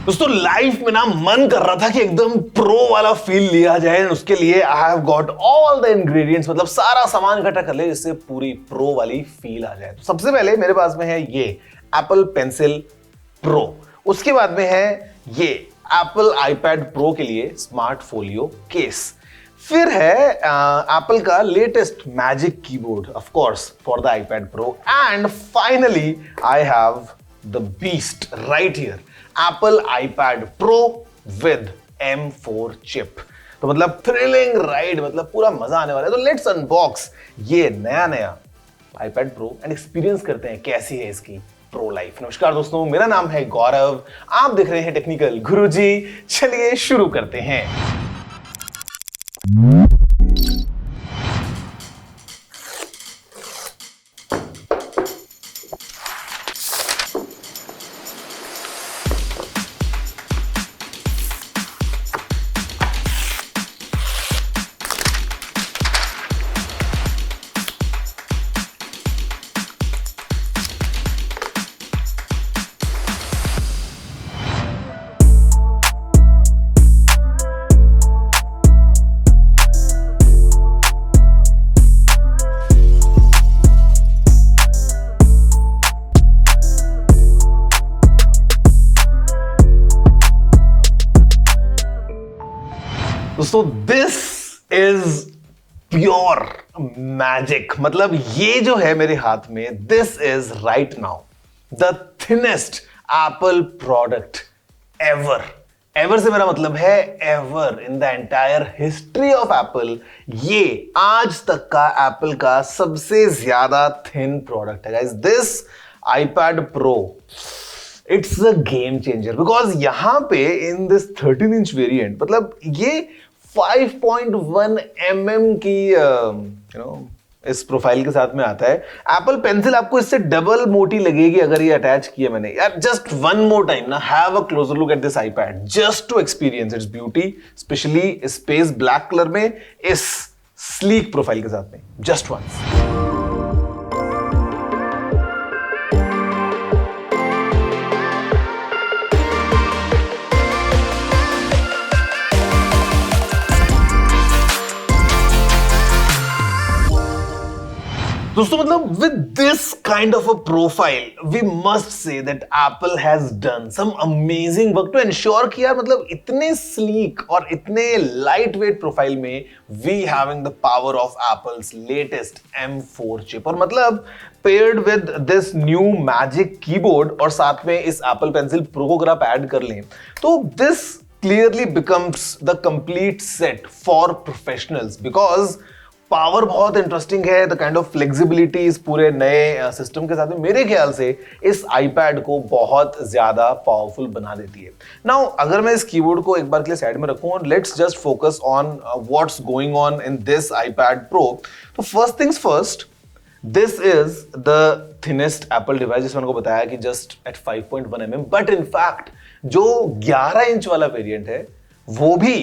दोस्तों लाइफ में ना मन कर रहा था कि एकदम प्रो वाला फील लिया जाए। उसके लिए I have got all the ingredients, मतलब सारा सामान इकट्ठा कर ले जिससे पूरी प्रो वाली फील आ जाए। तो सबसे पहले मेरे पास में है ये एप्पल पेंसिल प्रो, उसके बाद में है ये एप्पल आईपैड प्रो के लिए स्मार्ट फोलियो केस, फिर है एप्पल का latest magic keyboard of course for the iPad pro, and finally I have the beast right here Apple iPad Pro with M4 chip. तो मतलब थ्रिलिंग राइड, मतलब पूरा मजा आने वाला है। तो लेट्स अनबॉक्स ये नया iPad Pro एंड एक्सपीरियंस करते हैं कैसी है इसकी प्रो लाइफ। नमस्कार दोस्तों, मेरा नाम है गौरव, आप देख रहे हैं टेक्निकल गुरुजी। चलिए शुरू करते हैं। दोस्तों दिस इज प्योर मैजिक, मतलब ये जो है मेरे हाथ में, this is right now the thinnest Apple product ever. Ever से मेरा मतलब है ever in the entire history of Apple. ये आज तक का एप्पल का सबसे ज्यादा थिन प्रोडक्ट है guys. This iPad Pro, it's a game changer because यहां पे इन दिस 13-inch वेरिएंट, मतलब ये 5.1 mm की इस प्रोफाइल के साथ में आता है। एप्पल पेंसिल आपको इससे डबल मोटी लगेगी अगर ये अटैच किया मैंने। यार जस्ट वन मोर टाइम ना, have a closer look at this iPad just to experience its beauty, specially space black colour में इस स्लीक प्रोफाइल के साथ में। Just once. दोस्तों मतलब with this kind of a profile, we must say that Apple has done some amazing work to ensure कि यार मतलब इतने sleek और इतने lightweight प्रोफाइल में we having the power of Apple's latest M4 chip, और मतलब paired with this new magic keyboard और साथ में इस Apple Pencil Pro को अगर आप ऐड कर लें तो this clearly becomes the complete set for professionals because power बहुत इंटरेस्टिंग है। द काइंड ऑफ फ्लेक्सिबिलिटी इस पूरे नए सिस्टम के साथ में मेरे ख्याल से इस iPad को बहुत ज्यादा पावरफुल बना देती है। नाउ अगर मैं इस कीबोर्ड को एक बार के लिए साइड में रखूं और let's just focus on what's going on in this iPad Pro, तो first things first, this is the thinnest Apple device, जिसमें मैंने बताया कि just at 5.1 mm, but in fact जो 11 इंच वाला वेरिएंट है वो भी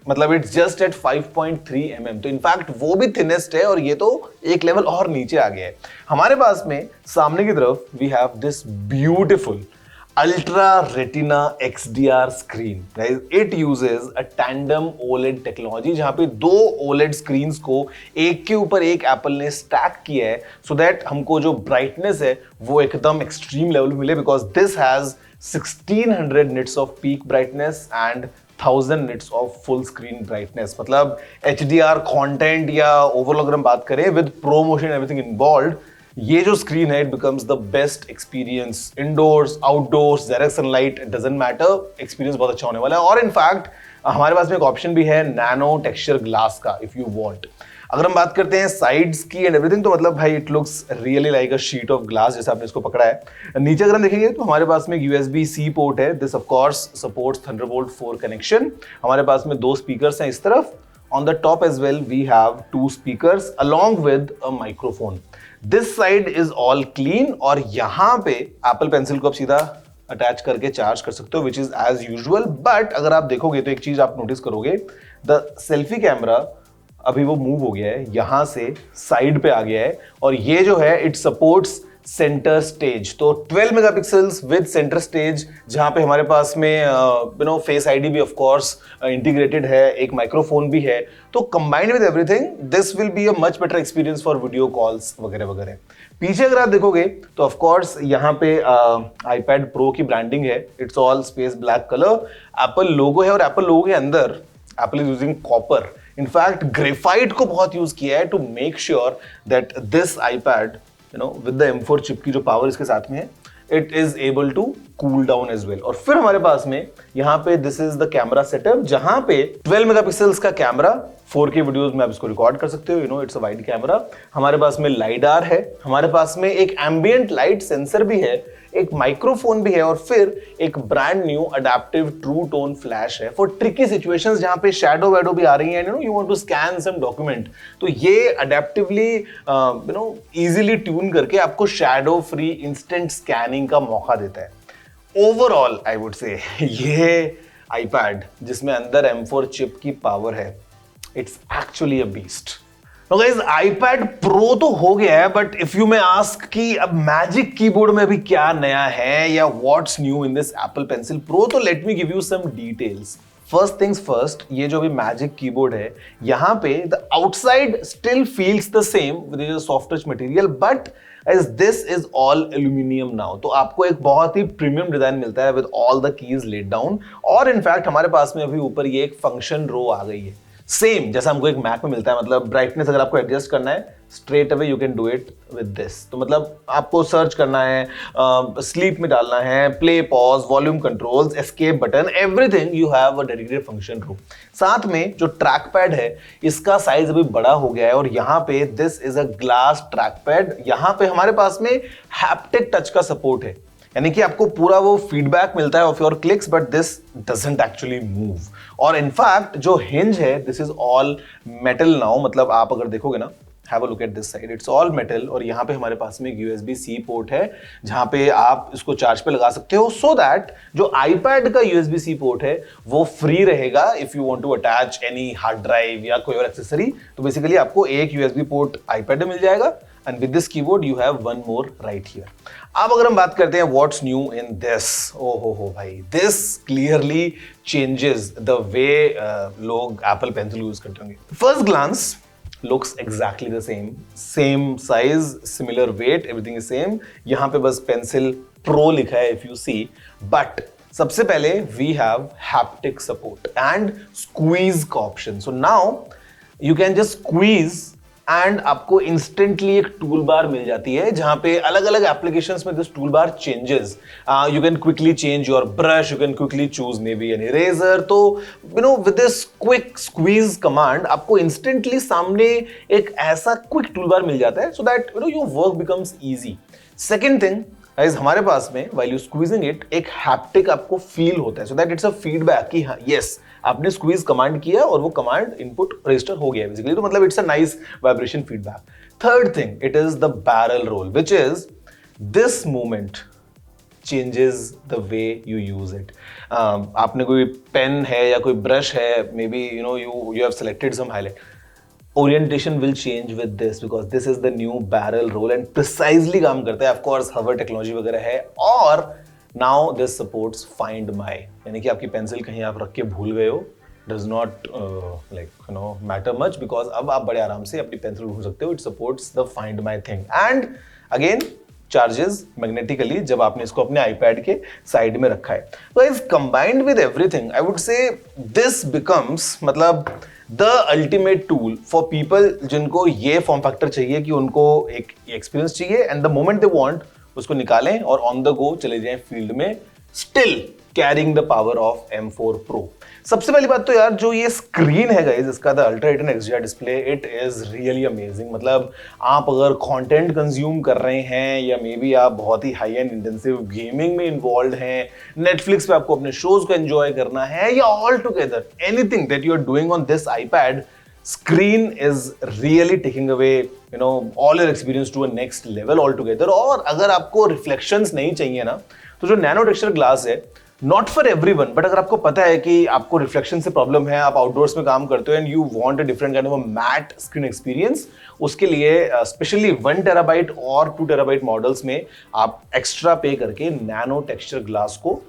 मतलब इट्स जस्ट एट 5.3 mm, तो इनफैक्ट वो भी थिनेस्ट है और ये तो एक लेवल और नीचे आ गया है। हमारे पास में सामने की तरफ we have this beautiful ultra retina XDR screen. It uses a tandem OLED technology, जहां पे दो OLED स्क्रीन्स को एक के ऊपर एक एप्पल ने स्टैक किया है सो दैट हमको जो ब्राइटनेस है वो एकदम एक्सट्रीम लेवल मिले, because this has 1600 nits of peak brightness and 1000 nits of full screen brightness. मतलब HDR कंटेंट या ओवरऑल अगर हम बात करें with pro motion everything involved, ये जो स्क्रीन है it becomes the best experience indoors outdoors, direct sunlight, it doesn't matter, experience बहुत अच्छा होने वाला है। और इनफैक्ट हमारे पास में एक ऑप्शन भी है नैनो टेक्सचर ग्लास का, इफ यू वांट। अगर हम बात करते हैं साइड्स की एंड एवरीथिंग, तो मतलब भाई it looks really like a sheet of glass जैसे आपने इसको पकड़ा है। नीचे अगर हम देखेंगे तो हमारे पास में USB-C पोर्ट है। This of course supports Thunderbolt 4 connection. हमारे पास में दो स्पीकर्स हैं इस तरफ। On the top as well we have 2 speakers along with a microphone. This side is all clean और यहाँ पे एप्पल पेंसिल को आप सीधा अटैच करके चार्ज कर सकते हो, which is as usual. But अगर आप देखोगे तो एक चीज आप नोटिस करोगे, द सेल्फी कैमरा अभी वो मूव हो गया है, यहां से साइड पे आ गया है और ये जो है इट सपोर्ट्स सेंटर स्टेज। तो 12 मेगापिक्सल्स विद सेंटर स्टेज, जहां पे हमारे पास में फेस आईडी भी ऑफ कोर्स इंटीग्रेटेड है, एक माइक्रोफोन भी है। तो combined with everything this will be a much better experience for video calls वगैरह वगैरह। पीछे अगर आप देखोगे तो ऑफ कोर्स यहाँ पे iPad Pro की ब्रांडिंग है, it's all space black colour, Apple logo है और एप्पल लोगो के अंदर Apple is using copper, in fact graphite को बहुत यूज किया है to make sure that this iPad with the M4 chip की जो पावर इसके साथ में है, it is able to cool down as well. और फिर हमारे पास में यहाँ पे this is the camera setup, जहां पे 12 मेगापिक्सल्स का कैमरा, 4K वीडियोस में आप इसको रिकॉर्ड कर सकते हो, इट्स अ वाइड कैमरा। हमारे पास में लाइडार है, हमारे पास में एक एम्बिएंट लाइट सेंसर भी है, एक माइक्रोफोन भी है और फिर एक brand new adaptive true tone flash है फॉर ट्रिकी सिचुएशंस जहां पे शैडो वैडो भी आ रही है, you want to scan some document, तो ये अडेप्टिवली इजीली ट्यून करके आपको शैडो फ्री इंस्टेंट स्कैनिंग का मौका देता है। ओवरऑल आई वुड से ये iPad जिसमें अंदर M4 चिप की पावर है, इट्स एक्चुअली अ बीस्ट। तो गाइस iPad Pro तो हो गया है, but if you may ask कि अब मैजिक कीबोर्ड में अभी क्या नया है या what's new in this Apple Pencil Pro, तो let me give you some details. First things first, ये जो भी मैजिक कीबोर्ड है, यहां पे the outside still feels the same with soft touch material, but as this is all aluminum now, तो आपको एक बहुत ही प्रीमियम डिजाइन मिलता है with all the keys laid down. और इनफैक्ट हमारे पास में अभी ऊपर ये एक फंक्शन रो आ गई है, सेम जैसा हमको एक मैक में मिलता है, मतलब ब्राइटनेस अगर आपको एडजस्ट करना है straight away you can do it with this. तो मतलब आपको सर्च करना है, स्लीप में डालना है, play pause, volume controls, escape button, everything you have a dedicated function row. साथ में जो ट्रैक पैड है इसका साइज अभी बड़ा हो गया है और यहाँ पे this is a glass track pad. यहाँ पे हमारे पास में हैप्टिक टच का सपोर्ट है, यानी कि आपको पूरा वो फीडबैक मिलता है of your clicks, but this doesn't actually move. और इनफैक्ट जो हिंज है this is all metal now, मतलब आप अगर देखोगे ना, have a look at this side, it's all metal. और यहाँ पे हमारे पास में USB-C पोर्ट है जहां पे आप इसको चार्ज पे लगा सकते हो, सो दैट जो iPad का USB-C पोर्ट है वो फ्री रहेगा if you want to attach any hard drive या कोई और एक्सेसरी। तो बेसिकली आपको एक USB पोर्ट iPad में मिल जाएगा and with this keyboard you have one more right here। अब अगर हम बात करते हैं what's new in this, हो भाई, this clearly changes the way लोग Apple Pencil यूज करते होंगे। First glance looks exactly the same size, similar weight, everything is same। यहाँ पे बस Pencil Pro लिखा है if you see, but सबसे पहले we have haptic support and squeeze का option। So now you can just squeeze and आपको instantly एक टूल बार मिल जाती है जहां पे अलग अलग एप्लीकेशंस में this toolbar changes, you can quickly change your brush, you can quickly choose maybe an eraser. तो with this quick squeeze command आपको इंस्टेंटली सामने एक ऐसा क्विक टूल बार मिल जाता है so that your work becomes easy. Second thing guys, हमारे पास में व्हाइल यू स्क्वीजिंग इट एक हैप्टिक आपको फील होता है, so that it's a feedback कि हाँ यस आपने स्क्वीज कमांड किया और वो कमांड इनपुट रजिस्टर हो गया बेसिकली, तो मतलब it's a nice vibration feedback. Third thing, it is the barrel roll, which is this movement changes the way you use it. आपने कोई पेन है या कोई ब्रश है, maybe you have selected some highlight, orientation will change with this because this is the new barrel roll and precisely काम करता है। of course hover technology वगैरह है और now this supports find my, यानी कि आपकी पेंसिल कहीं आप रख के भूल गए हो, does not matter much because अब आप बड़े आराम से अपनी पेंसिल ढूंढ सकते हो। it supports the find my thing and again charges magnetically जब आपने इसको अपने iPad के साइड में रखा है। तो is combined with everything I would say this becomes मतलब the ultimate tool for people जिनको ये फॉर्म फैक्टर चाहिए कि उनको एक एक्सपीरियंस चाहिए and the moment they want उसको निकालें और ऑन द गो चले जाएं फील्ड में, still carrying the power of M4 Pro। सबसे पहली बात तो यार जो ये स्क्रीन है गाइस इसका the ultra 18 XDR display, it is really amazing. मतलब आप अगर कंटेंट कंज्यूम कर रहे हैं या मे बी आप बहुत ही हाई एंड इंटेंसिव गेमिंग में इन्वॉल्व हैं, नेटफ्लिक्स पे आपको अपने शोज को एंजॉय करना है या all together anything that you are doing on this iPad, screen is really taking away all your experience to a next level altogether। और अगर आपको रिफ्लेक्शंस नहीं चाहिए ना, तो जो नैनो टेक्सचर ग्लास है नॉट फॉर एवरीवन, बट अगर आपको पता है कि आपको रिफ्लेक्शन से प्रॉब्लम है, आप आउटडोर्स में काम करते हो and you want a different kind of a matte screen experience, उसके लिए स्पेशली 1 टेराबाइट और 2 टेराबाइट मॉडल्स में आप एक्स्ट्रा पे करके नैनो टेक्सचर ग्लास को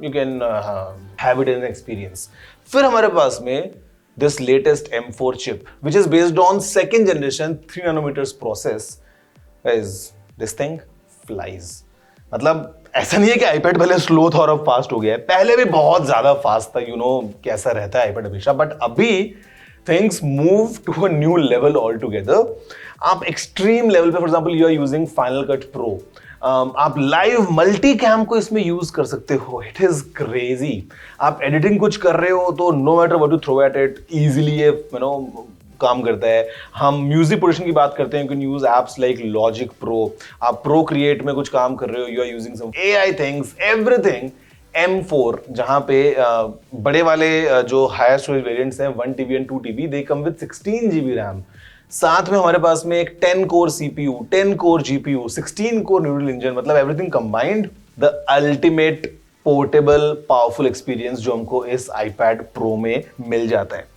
you can have it in experience. फिर हमारे पास में this latest M4 chip which is based on second generation 3 nanometres process. This thing flies. मतलब ऐसा नहीं है कि आईपैड पहले स्लो था और अब फास्ट हो गया है, पहले भी बहुत ज्यादा फास्ट था, कैसा रहता है आईपैड हमेशा, बट अभी things move to a new level all together. आप एक्सट्रीम लेवल पे, for example you are using Final Cut Pro, आप लाइव मल्टी कैम को इसमें यूज कर सकते हो। It is crazy. आप एडिटिंग कुछ कर रहे हो तो no matter what you throw at it, easily काम करता है। हम म्यूजिक प्रोडक्शन की बात करते हैं, you can use apps like Logic Pro. आप प्रो क्रिएट में कुछ काम कर रहे हो, you are using some AI things, everything. M4 जहां पे बड़े वाले जो हायर स्टोरेज वेरिएंट्स हैं 1 TB and 2 TB, they come with 16 GB RAM. साथ में हमारे पास में एक 10 core CPU, 10 core GPU, 16 core neural engine, मतलब everything combined, the ultimate portable powerful experience जो हमको इस iPad Pro में मिल जाता है।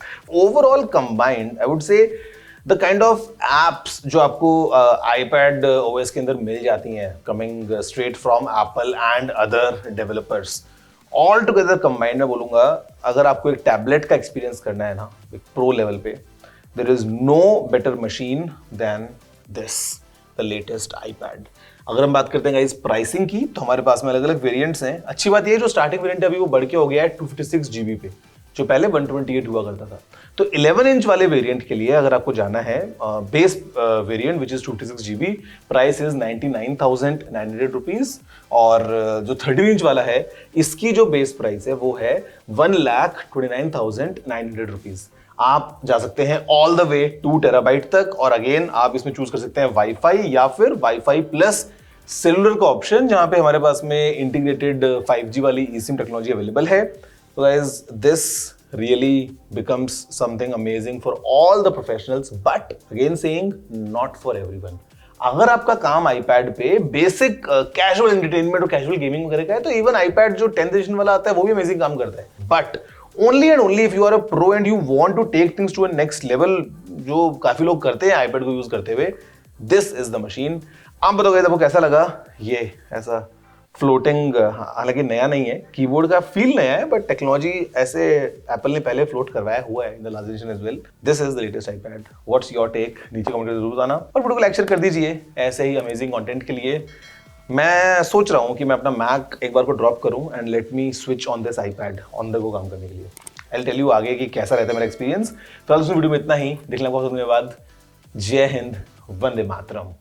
Overall combined I would say the kind of apps जो आपको iPad OS के अंदर मिल जाती हैं, coming straight from Apple and other developers, all together combined मैं बोलूंगा, अगर आपको एक टैबलेट का एक्सपीरियंस करना है ना एक प्रो लेवल पे, there is no better machine than this, the latest iPad। अगर हम बात करते हैं गाइस प्राइसिंग की, तो हमारे पास में अलग अलग वेरिएंट्स हैं। अच्छी बात ये है जो स्टार्टिंग वेरिएंट है अभी वो बढ़ के हो गया है 256 GB पे, जो पहले 128 हुआ करता था। तो 11 इंच वाले वेरिएंट के लिए अगर आपको जाना है, base variant which is 256 GB, price is 99,900 rupees. और जो 13 इंच वाला है इसकी जो बेस प्राइस है वो है 1,29,900 रुपीज। आप जा सकते हैं ऑल द वे 2 टेराबाइट तक, और अगेन आप इसमें चूज कर सकते हैं वाईफाई या फिर वाईफाई प्लस सेलुलर का ऑप्शन, जहां पे हमारे पास में इंटीग्रेटेड 5G वाली eSIM टेक्नोलॉजी अवेलेबल है। तो guys this really becomes something amazing for all the professionals, but again saying not for everyone. अगर आपका काम आईपैड पे बेसिक कैजुअल एंटरटेनमेंट और कैजुअल गेमिंग वगैरह का है, तो इवन आईपैड जो 10th एडिशन वाला आता है वो भी अमेजिंग काम करता है। But only and only if you are a pro and you want to take things to a next level, जो काफी लोग करते हैं आईपैड को यूज करते हुए, दिस इज द मशीन। आप बताओगे आपको कैसा लगा ये ऐसा फ्लोटिंग, हालांकि नया नहीं है, कीबोर्ड का फील नया है, बट टेक्नोलॉजी ऐसे एप्पल ने पहले फ्लोट करवाया हुआ है in the last generation as well. This is the latest iPad. What's your take? नीचे कमेंट करके जरूर बताना और वीडियो को लाइक शेयर कर दीजिए ऐसे ही अमेजिंग कंटेंट के लिए। मैं सोच रहा हूँ कि मैं अपना मैक एक बार को ड्रॉप करूँ and let me switch on this iPad on the go काम करने के लिए। आई विल टेल यू आगे कि कैसा रहता है मेरा एक्सपीरियंस। फिलहाल उस वीडियो में इतना ही, देखने बहुत धन्यवाद। जय हिंद, वंदे मातरम।